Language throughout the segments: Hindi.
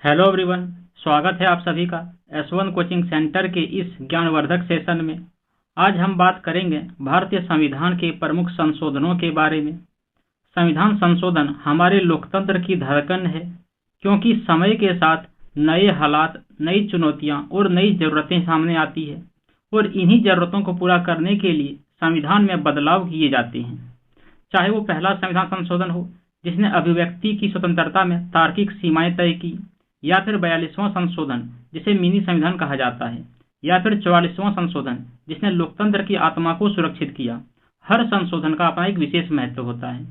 Hello everyone. स्वागत है आप सभी का S1 कोचिंग सेंटर के इस ज्ञानवर्धक सेशन में। आज हम बात करेंगे भारतीय संविधान के प्रमुख संशोधनों के बारे में। संविधान संशोधन हमारे लोकतंत्र की धड़कन है, क्योंकि समय के साथ नए हालात, नई चुनौतियां और नई जरूरतें सामने आती है और इन्हीं जरूरतों को पूरा करने के लिए संविधान में बदलाव किए जाते हैं। चाहे वो पहला संविधान संशोधन हो जिसने अभिव्यक्ति की स्वतंत्रता में तार्किक सीमाएं तय की, या फिर 42वां संशोधन जिसे मिनी संविधान कहा जाता है, या फिर 44वां संशोधन जिसने लोकतंत्र की आत्मा को सुरक्षित किया। हर संशोधन का अपना एक विशेष महत्व होता है।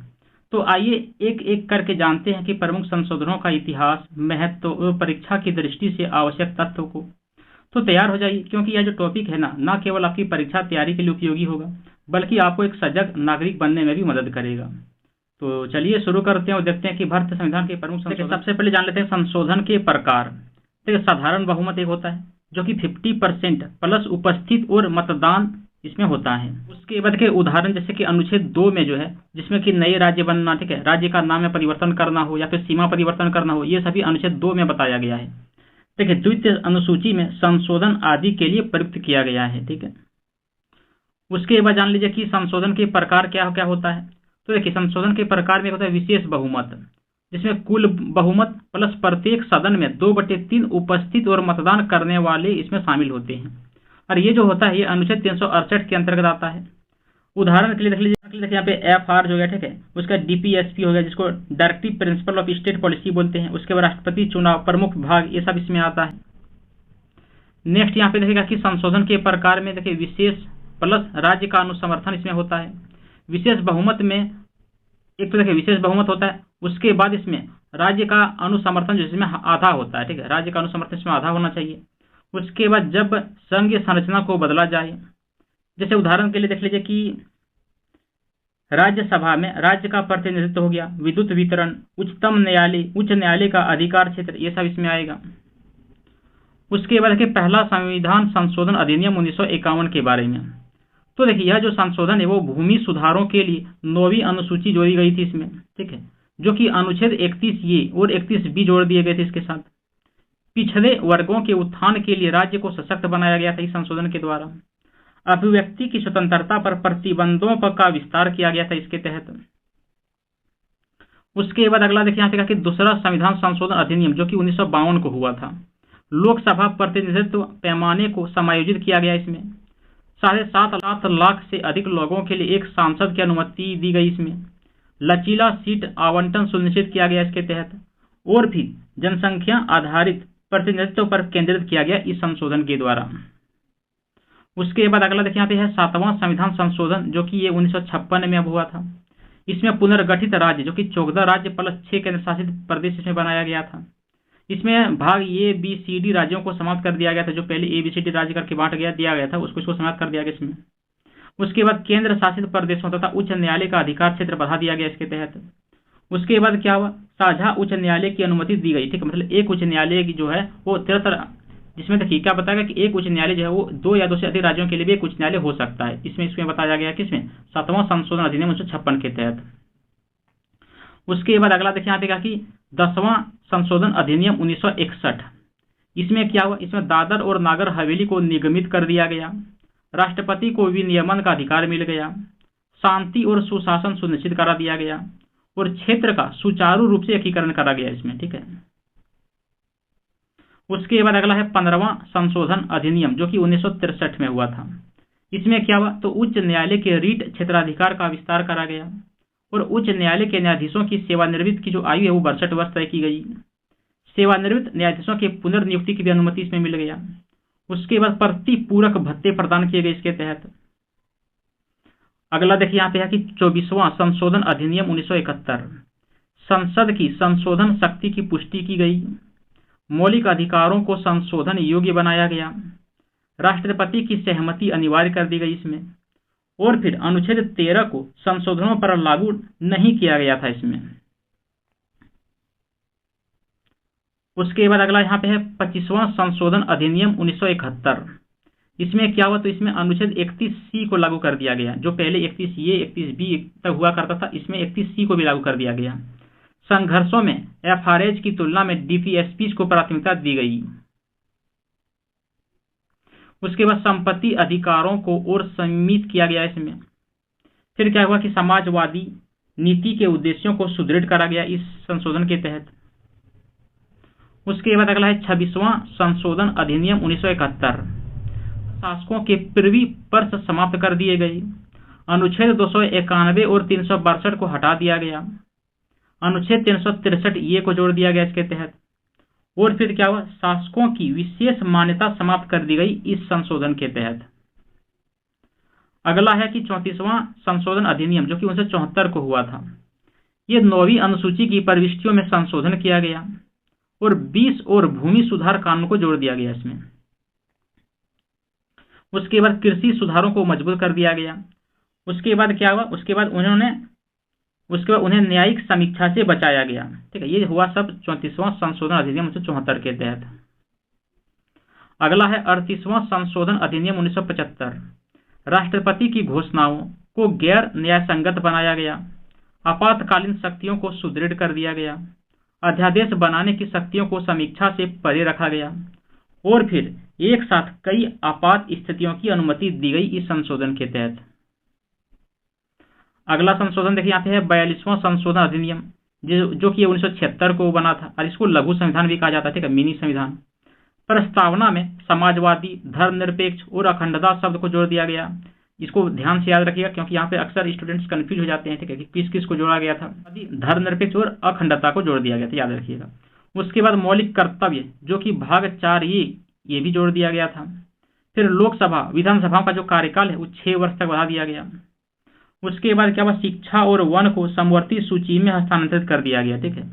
तो आइए एक एक करके जानते हैं कि प्रमुख संशोधनों का इतिहास, महत्व और परीक्षा की दृष्टि से आवश्यक तत्व को। तो तैयार हो जाइए, क्योंकि यह जो टॉपिक है ना केवल आपकी परीक्षा तैयारी के लिए उपयोगी होगा, बल्कि आपको एक सजग नागरिक बनने में भी मदद करेगा। तो चलिए शुरू करते हैं और देखते हैं कि भारतीय संविधान के प्रमुख संशोधन। सबसे पहले जान लेते हैं संशोधन के प्रकार। देखिए, साधारण बहुमत एक होता है जो कि 50% प्लस उपस्थित और मतदान इसमें होता है। उसके बाद के उदाहरण जैसे कि अनुच्छेद 2 में जो है, जिसमें कि नए राज्य बनना, ठीक है, राज्य का नाम में परिवर्तन करना हो या फिर सीमा परिवर्तन करना हो, ये सभी अनुच्छेद 2 में बताया गया है। देखिए, द्वितीय अनुसूची में संशोधन आदि के लिए प्रयुक्त किया गया है। ठीक है, उसके बाद जान लीजिए कि संशोधन के प्रकार क्या क्या होता है। तो देखिए, संशोधन के प्रकार में होता है विशेष बहुमत, जिसमें कुल बहुमत प्लस प्रत्येक सदन में 2/3 उपस्थित और मतदान करने वाले इसमें शामिल होते हैं। और ये जो होता है ये अनुच्छेद 368 के अंतर्गत आता है। उदाहरण के लिए देख लीजिए, यहाँ पे FR जो है, ठीक है, उसका DPSP हो गया, जिसको directive principle of state policy बोलते हैं। उसके बाद राष्ट्रपति चुनाव, प्रमुख भाग, ये सब इसमें आता है। नेक्स्ट यहाँ पे देखिएगा कि संशोधन के प्रकार में देखिए विशेष प्लस राज्य का अनुसमर्थन इसमें होता है। विशेष बहुमत में एक तो देखिए विशेष बहुमत होता है, उसके बाद इसमें राज्य का अनुसमर्थन जिसमें आधा होता है। ठीक है, राज्य का अनुसमर्थन इसमें आधा होना चाहिए। उसके बाद जब संघीय संरचना को बदला जाए, जैसे उदाहरण के लिए देख लीजिए कि राज्यसभा में राज्य का प्रतिनिधित्व हो गया, विद्युत वितरण, उच्चतम न्यायालय, उच्च न्यायालय का अधिकार क्षेत्र, ये सब इसमें आएगा। उसके बाद देखिए पहला संविधान संशोधन अधिनियम 1951 के बारे में। तो देखिए, यह जो संशोधन है वो भूमि सुधारों के लिए 9वीं अनुसूची जोड़ी गई थी इसमें। ठीक है, जो कि अनुच्छेद 31A और 31B जोड़ दिए गए थे इसके साथ। पिछड़े वर्गों के उत्थान के लिए राज्य को सशक्त बनाया गया था इस संशोधन के द्वारा। अभिव्यक्ति की स्वतंत्रता पर प्रतिबंधों का विस्तार किया गया था इसके तहत। उसके बाद अगला देखिए यहाँ पे कहा कि दूसरा संविधान संशोधन अधिनियम जो कि 1952 को हुआ था। लोकसभा प्रतिनिधित्व पैमाने को समायोजित किया गया इसमें। 7.5 लाख से अधिक लोगों के लिए एक सांसद की अनुमति दी गई इसमें। लचीला सीट आवंटन सुनिश्चित किया गया इसके तहत, और भी जनसंख्या आधारित प्रतिनिधित्व पर केंद्रित किया गया इस संशोधन के द्वारा। उसके बाद अगला देखिए यहाँ पे है 7वां संविधान संशोधन, जो कि ये 1956 में अब हुआ था। इसमें पुनर्गठित राज्य जो कि 14 राज्य प्लस 6 केंद्र शासित प्रदेश इसमें बनाया गया था। इसमें भाग ABCD राज्यों को समाप्त कर दिया गया था। जो पहले ABCD राज्य करके बांट गया दिया गया था, उसको समाप्त कर दिया गया इसमें। उसके बाद केंद्र शासित प्रदेशों तथा उच्च न्यायालय का अधिकार क्षेत्र बढ़ा दिया गया इसके तहत। उसके बाद क्या हुआ, साझा उच्च न्यायालय की अनुमति दी गई। ठीक है, मतलब एक उच्च न्यायालय की जो है वो 13, जिसमें देखिए क्या बताया कि एक उच्च न्यायालय जो है वो 2 या 2 से अधिक राज्यों के लिए भी एक उच्च न्यायालय हो सकता है। इसमें बताया गया किसमें, 7वां संशोधन अधिनियम 1956 के तहत। उसके बाद अगला देखिए यहाँ पे कहा कि 10वां संशोधन अधिनियम 1961। इसमें क्या हुआ, इसमें दादर और नागर हवेली को निगमित कर दिया गया। राष्ट्रपति को विनियमन का अधिकार मिल गया। शांति और सुशासन सुनिश्चित करा दिया गया और क्षेत्र का सुचारू रूप से एकीकरण करा गया इसमें। ठीक है, उसके बाद अगला है 15वां संशोधन अधिनियम जो कि 1963 में हुआ था। इसमें क्या हुआ, तो उच्च न्यायालय के रीट क्षेत्राधिकार का विस्तार करा गया और उच्च न्यायालय के न्यायाधीशों की सेवानिवृत्त की जो आयु है वो 62 वर्ष तय की गई। सेवानिवृत्त न्यायाधीशों के पुनर्नियुक्ति की भी अनुमति इसमें मिल गया। उसके बाद प्रतिपूरक भत्ते प्रदान किए गए इसके तहत। अगला देखिए यहाँ पे है कि 24वां संशोधन अधिनियम 1971। संसद की संशोधन शक्ति की पुष्टि की गई। मौलिक अधिकारों को संशोधन योग्य बनाया गया। राष्ट्रपति की सहमति अनिवार्य कर दी गई इसमें। और फिर अनुच्छेद 13 को संशोधनों पर लागू नहीं किया गया था इसमें। उसके बाद अगला यहाँ पे है 25वां संशोधन अधिनियम 1971। इसमें क्या हुआ, तो इसमें अनुच्छेद 31C को लागू कर दिया गया। जो पहले 31A 31B तक हुआ करता था, इसमें 31C को भी लागू कर दिया गया। संघर्षों में एफआरएच की तुलना में डीपीएसपी को प्राथमिकता दी गई। उसके बाद संपत्ति अधिकारों को और सीमित किया गया इसमें। फिर क्या हुआ कि समाजवादी नीति के उद्देश्यों को सुदृढ़ करा गया इस संशोधन के तहत। उसके बाद अगला है 26वां संशोधन अधिनियम 1971। शासकों के प्रिवी पर्स समाप्त कर दिए गए। अनुच्छेद 291 और 362 को हटा दिया गया। अनुच्छेद 363 ये को जोड़ दिया गया इसके तहत। और फिर क्या हुआ, शासकों की विशेष मान्यता समाप्त कर दी गई इस संशोधन के तहत। अगला है कि 34वां संशोधन अधिनियम जो कि 1974 को हुआ था। ये 9वीं अनुसूची की प्रविष्टियों में संशोधन किया गया और 20 और भूमि सुधार कानून को जोड़ दिया गया इसमें। उसके बाद कृषि सुधारों को मजबूत कर दिया गया। उसके बाद क्या हुआ, उसके बाद उन्हें न्यायिक समीक्षा से बचाया गया। ठीक है, ये हुआ सब 34वां संशोधन अधिनियम 1974 के तहत। अगला है 38वां संशोधन अधिनियम 1975। राष्ट्रपति की घोषणाओं को गैर न्यायसंगत बनाया गया। आपातकालीन शक्तियों को सुदृढ़ कर दिया गया। अध्यादेश बनाने की शक्तियों को समीक्षा से परे रखा गया और फिर एक साथ कई आपात स्थितियों की अनुमति दी गई इस संशोधन के तहत। अगला संशोधन देखिए यहाँ पे है 42वां संशोधन अधिनियम जो कि 1976 को बना था और इसको लघु संविधान भी कहा जाता है। ठीक है, मिनी संविधान। प्रस्तावना में समाजवादी, धर्मनिरपेक्ष और अखंडता शब्द को जोड़ दिया गया। इसको ध्यान से याद रखिएगा क्योंकि यहाँ पे अक्सर स्टूडेंट्स कंफ्यूज हो जाते हैं। ठीक है, कि किस किस को जोड़ा गया था। धर्मनिरपेक्ष और अखंडता को जोड़ दिया गया था, याद रखिएगा। उसके बाद मौलिक कर्तव्य जो कि भाग 4 ये भी जोड़ दिया गया था। फिर लोकसभा विधानसभा का जो कार्यकाल है वो 6 वर्ष तक बढ़ा दिया गया। उसके बाद क्या हुआ, शिक्षा और वन को समवर्ती सूची में हस्तांतरित कर दिया गया। ठीक है,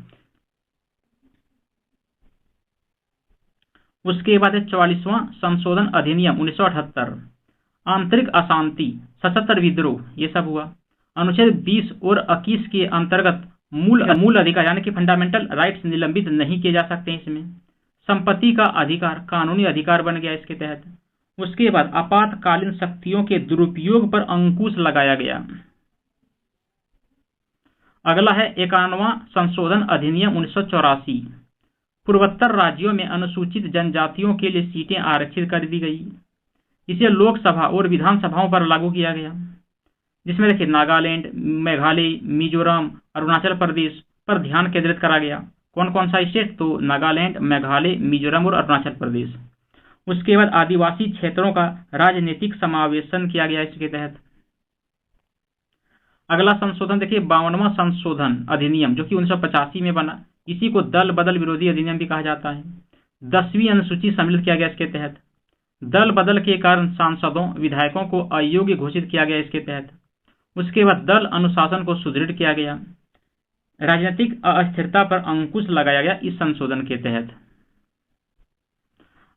उसके बाद है 44वां संशोधन अधिनियम 1978। आंतरिक अशांति, सशस्त्र विद्रोह ये सब हुआ। अनुच्छेद 20 और 21 के अंतर्गत मूल अधिकार यानी कि फंडामेंटल राइट्स निलंबित नहीं किए जा सकते हैं इसमें। संपत्ति का अधिकार कानूनी अधिकार बन गया इसके तहत। उसके बाद आपातकालीन शक्तियों के दुरुपयोग पर अंकुश लगाया गया। अगला है 51वां संशोधन अधिनियम 1984। पूर्वोत्तर राज्यों में अनुसूचित जनजातियों के लिए सीटें आरक्षित कर दी गई। इसे लोकसभा और विधानसभाओं पर लागू किया गया, जिसमें देखिए नागालैंड, मेघालय, मिजोरम, अरुणाचल प्रदेश पर ध्यान केंद्रित करा गया। कौन कौन सा स्टेट, तो नागालैंड, मेघालय, मिजोरम और अरुणाचल प्रदेश। उसके बाद आदिवासी क्षेत्रों का राजनीतिक समावेशन किया गया इसके तहत। अगला संशोधन देखिए 52वां संशोधन अधिनियम जो कि 1985 में बना। इसी को दल बदल विरोधी अधिनियम भी कहा जाता है। 10वीं अनुसूची सम्मिलित किया गया इसके तहत। दल बदल के कारण सांसदों, विधायकों को अयोग्य घोषित किया गया इसके तहत। उसके बाद दल अनुशासन को सुदृढ़ किया गया। राजनीतिक अस्थिरता पर अंकुश लगाया गया इस संशोधन के तहत।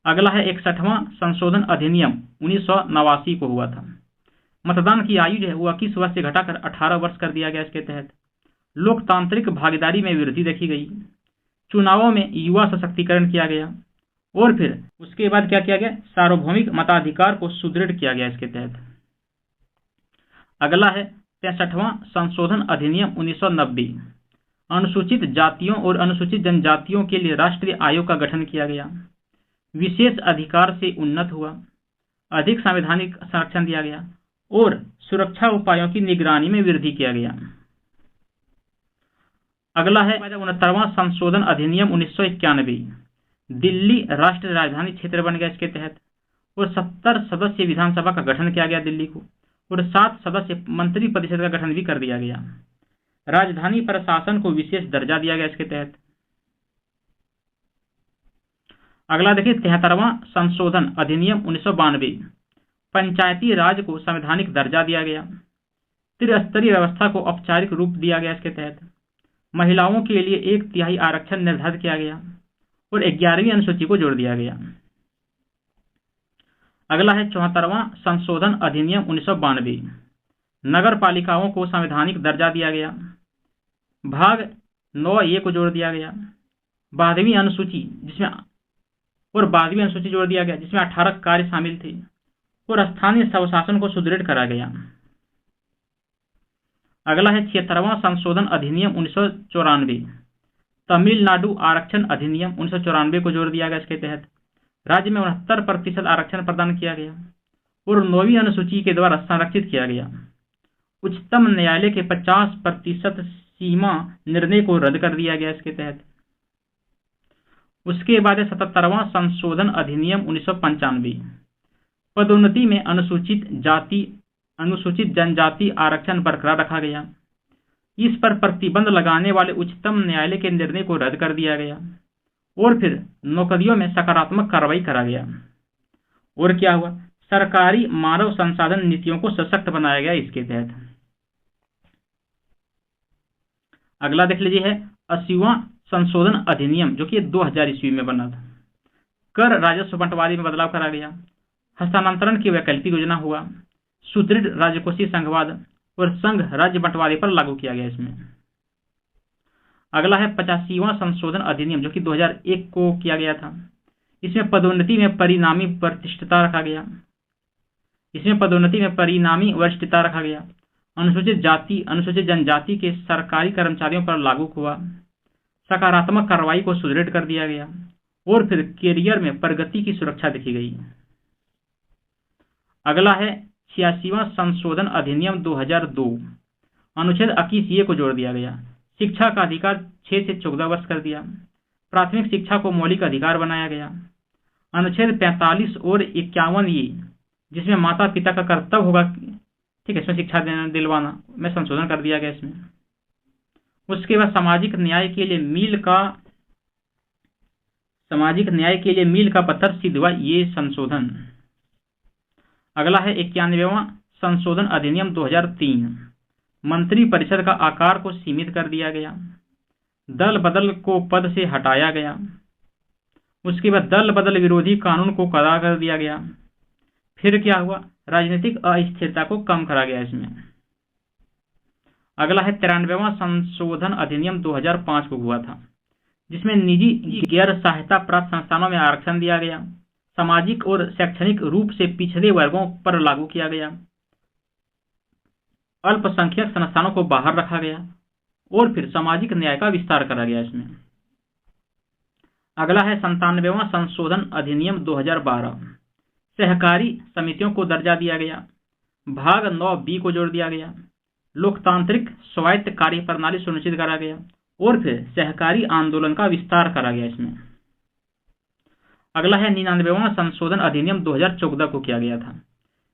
अगला है 61वां संशोधन अधिनियम 1989 को हुआ था। मतदान की आयु जो है वो 21 वर्ष से घटाकर 18 वर्ष कर दिया गया इसके तहत। लोकतांत्रिक भागीदारी में वृद्धि देखी गई। चुनावों में युवा सशक्तिकरण किया गया और फिर उसके बाद क्या किया गया, सार्वभौमिक मताधिकार को सुदृढ़ किया गया इसके तहत। अगला है 63वां संशोधन अधिनियम 1990। अनुसूचित जातियों और अनुसूचित जनजातियों के लिए राष्ट्रीय आयोग का गठन किया गया। विशेष अधिकार से उन्नत हुआ। अधिक संवैधानिक संरक्षण दिया गया और सुरक्षा उपायों की निगरानी में वृद्धि किया गया। अगला है 69वां संशोधन अधिनियम 1991। दिल्ली राष्ट्रीय राजधानी क्षेत्र बन गया इसके तहत और 70 सदस्य विधानसभा का गठन किया गया दिल्ली को और 7 सदस्य मंत्री परिषद का गठन भी कर दिया गया। राजधानी प्रशासन को विशेष दर्जा दिया गया इसके तहत। अगला देखिए 73वां संशोधन अधिनियम 1992। पंचायती राज को संवैधानिक दर्जा दिया गया। त्रिस्तरीय व्यवस्था को औपचारिक रूप दिया गया इसके तहत। महिलाओं के लिए 1/3 आरक्षण निर्धारित किया गया और 11वीं अनुसूची को जोड़ दिया गया। अगला है 74वां संशोधन अधिनियम 1992। नगर पालिकाओं को संवैधानिक दर्जा दिया गया। भाग 9 को जोड़ दिया गया। 12वीं अनुसूची जोड़ दिया गया जिसमें 18 कार्य शामिल थे और स्थानीय स्वशासन को सुदृढ़ करा गया। अगला है 76वां संशोधन अधिनियम 1994। तमिलनाडु आरक्षण अधिनियम 1994 को जोड़ दिया गया। इसके तहत राज्य में 69% आरक्षण प्रदान किया गया और 9वीं अनुसूची के द्वारा संरक्षित किया गया। उच्चतम न्यायालय के 50% सीमा निर्णय को रद्द कर दिया गया इसके तहत। उसके बाद 77वां संशोधन अधिनियम 1995, पदोन्नति में अनुसूचित जनजाति आरक्षण बरकरार रखा गया। इस पर प्रतिबंध लगाने वाले उच्चतम न्यायालय के निर्णय को रद्द कर दिया गया और फिर नौकरियों में सकारात्मक कार्रवाई करा गया। और क्या हुआ, सरकारी मानव संसाधन नीतियों को सशक्त बनाया गया इसके तहत। अगला देख लीजिए है 80वां संशोधन अधिनियम, जो कि 2000 ईस्वी में बना था। कर राजस्व बंटवारे में बदलाव करा गया, हस्तांतरण की वैकल्पिक योजना हुआ, सुदृढ़ राजकोषीय संघवाद और संघ राज्य बंटवारे पर लागू किया गया इसमें। अगला है 85वां संशोधन अधिनियम, जो कि 2001 को किया गया था। इसमें पदोन्नति में परिणामी वरिष्ठता रखा गया। अनुसूचित जाति अनुसूचित जनजाति के सरकारी कर्मचारियों पर लागू हुआ। सकारात्मक कार्रवाई को सुदृढ़ कर दिया गया और फिर कैरियर में प्रगति की सुरक्षा देखी गई। अगला है 86वां संशोधन अधिनियम 2002, अनुच्छेद 21 को जोड़ दिया गया। शिक्षा का अधिकार 6 से 14 वर्ष कर दिया। प्राथमिक शिक्षा को मौलिक अधिकार बनाया गया। अनुच्छेद 45 और 51 जिसमें माता पिता का कर्तव्य होगा, ठीक है, इसमें शिक्षा दिलवाना में संशोधन कर दिया गया इसमें। उसके बाद सामाजिक न्याय के लिए मील का पत्थर सिद्ध हुआ ये संशोधन। अगला है 91वां संशोधन अधिनियम 2003, मंत्री परिषद का आकार को सीमित कर दिया गया। दल बदल को पद से हटाया गया। उसके बाद दल बदल विरोधी कानून को कड़ा कर दिया गया। फिर क्या हुआ, राजनीतिक अस्थिरता को कम करा गया इसमें। अगला है 93वां संशोधन अधिनियम 2005 को हुआ था, जिसमें निजी गैर सहायता प्राप्त संस्थानों में आरक्षण दिया गया। सामाजिक और शैक्षणिक रूप से पिछड़े वर्गों पर लागू किया गया। अल्पसंख्यक संस्थानों को बाहर रखा गया और फिर सामाजिक न्याय का विस्तार करा गया इसमें। अगला है 97वां संशोधन अधिनियम 2012, सहकारी समितियों को दर्जा दिया गया। भाग 9B को जोड़ दिया गया। लोकतांत्रिक स्वायत्त कार्य प्रणाली सुनिश्चित करा गया और फिर सहकारी आंदोलन का विस्तार करा गया इसमें। अगला है 99वां संशोधन अधिनियम 2014 को किया गया था।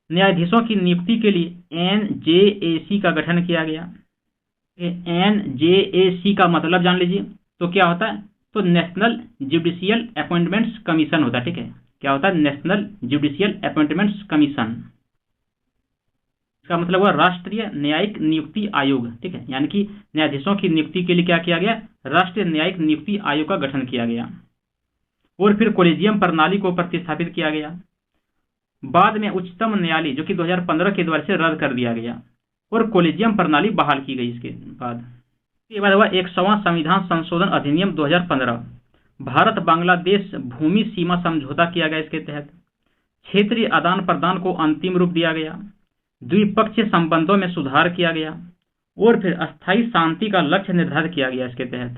न्यायाधीशों की नियुक्ति के लिए NJAC का गठन किया गया। NJAC का मतलब जान लीजिए तो क्या होता है, तो नेशनल जुडिशियल अपॉइंटमेंट्स कमीशन होता है। ठीक है, क्या होता है, नेशनल जुडिशियल अपॉइंटमेंट्स कमीशन। इसका मतलब हुआ राष्ट्रीय न्यायिक नियुक्ति आयोग। ठीक है, यानी कि न्यायाधीशों की नियुक्ति के लिए क्या किया गया, राष्ट्रीय न्यायिक नियुक्ति आयोग का गठन किया गया और फिर कॉलेजियम प्रणाली को प्रतिस्थापित किया गया। बाद में उच्चतम न्यायालय, जो कि 2015 के द्वारा से रद्द कर दिया गया और कॉलेजियम प्रणाली बहाल की गई। इसके बाद हुआ 100वां संविधान संशोधन अधिनियम 2015, भारत बांग्लादेश भूमि सीमा समझौता किया गया। इसके तहत क्षेत्रीय आदान प्रदान को अंतिम रूप दिया गया। द्विपक्षीय संबंधों में सुधार किया गया और फिर अस्थायी शांति का लक्ष्य निर्धारित किया गया इसके तहत।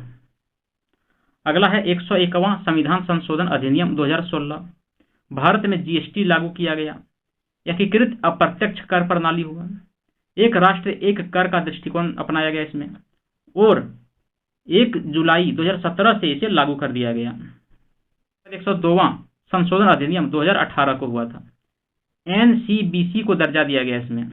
अगला है 101वां संविधान संशोधन अधिनियम 2016, भारत में GST लागू किया गया। एकीकृत अप्रत्यक्ष कर प्रणाली हुआ। एक राष्ट्र एक कर का दृष्टिकोण अपनाया गया इसमें और 1 जुलाई 2017 से इसे लागू कर दिया गया। 102वां संशोधन अधिनियम 2018 को हुआ था। NCBC को दर्जा दिया गया इसमें।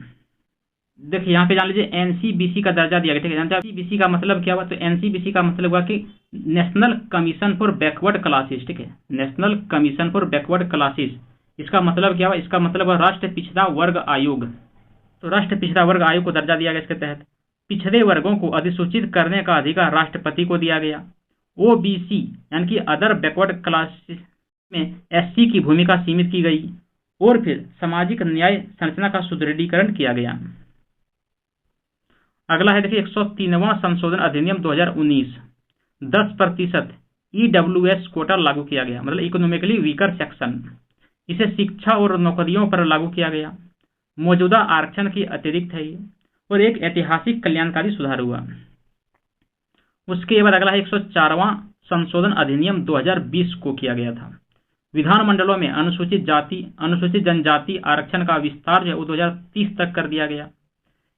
देखिए यहाँ पे जान लीजिए NCBC का दर्जा दिया गया। ठीक है, NCBC का मतलब क्या हुआ, तो NCBC का मतलब हुआ कि national commission for backward classes. ठीक है, national commission for backward classes. इसका मतलब क्या हुआ, इसका मतलब हुआ राष्ट्रीय पिछड़ा वर्ग आयोग। तो राष्ट्रीय पिछड़ा वर्ग आयोग को दर्जा दिया गया। इसके तहत पिछड़े वर्गों को अधिसूचित करने का अधिकार राष्ट्रपति को दिया गया। OBC यानी कि अदर बैकवर्ड क्लासेस में SC की भूमिका सीमित की गई और फिर सामाजिक न्याय संरचना का सुदृढ़ीकरण किया गया। अगला है देखिए 103वां संशोधन अधिनियम 2019, 10% EWS कोटा लागू किया गया, मतलब इकोनॉमिकली वीकर सेक्शन। इसे शिक्षा और नौकरियों पर लागू किया गया। मौजूदा आरक्षण की अतिरिक्त है ये और एक ऐतिहासिक कल्याणकारी सुधार हुआ। उसके बाद अगला है 104वां संशोधन अधिनियम 2020 को किया गया था। विधानमंडलों में अनुसूचित जाति अनुसूचित जनजाति आरक्षण का विस्तार जो है वो 2030 तक कर दिया गया।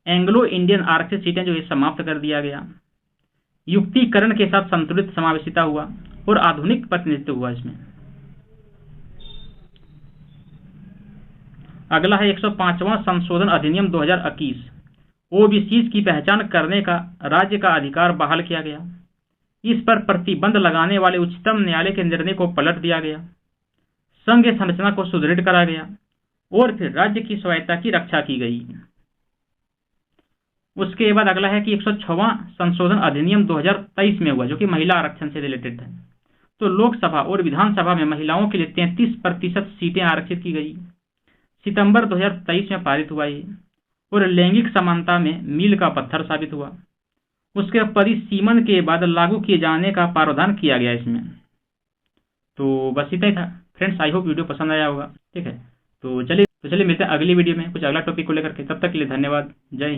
एंग्लो इंडियन आरक्षित सीटें जो है समाप्त कर दिया गया। युक्तिकरण के साथ संतुलित समावेशिता हुआ और आधुनिक प्रतिनिधित्व हुआ इसमें। अगला है 105वां संशोधन अधिनियम 2021। ओबीसी की पहचान करने का राज्य का अधिकार बहाल किया गया। इस पर प्रतिबंध लगाने वाले उच्चतम न्यायालय के निर्णय को पलट दिया गया। संघ संरचना को सुदृढ़ करा गया और फिर राज्य की स्वायत्तता की रक्षा की गई। उसके बाद अगला है कि 106वां संशोधन अधिनियम 2023 में हुआ, जो कि महिला आरक्षण से रिलेटेड है। तो लोकसभा और विधानसभा में महिलाओं के लिए 33% सीटें आरक्षित की गई। सितंबर 2023 में पारित हुआ ये और लैंगिक समानता में मील का पत्थर साबित हुआ। उसके परिसीमन के बाद लागू किए जाने का प्रावधान किया गया इसमें। तो बस इतना ही था फ्रेंड्स। आई होप वीडियो पसंद आया होगा। ठीक है, तो चलिए मिलते हैं अगली वीडियो में कुछ अगला टॉपिक को लेकर के। तब तक के लिए धन्यवाद। जय हिंद।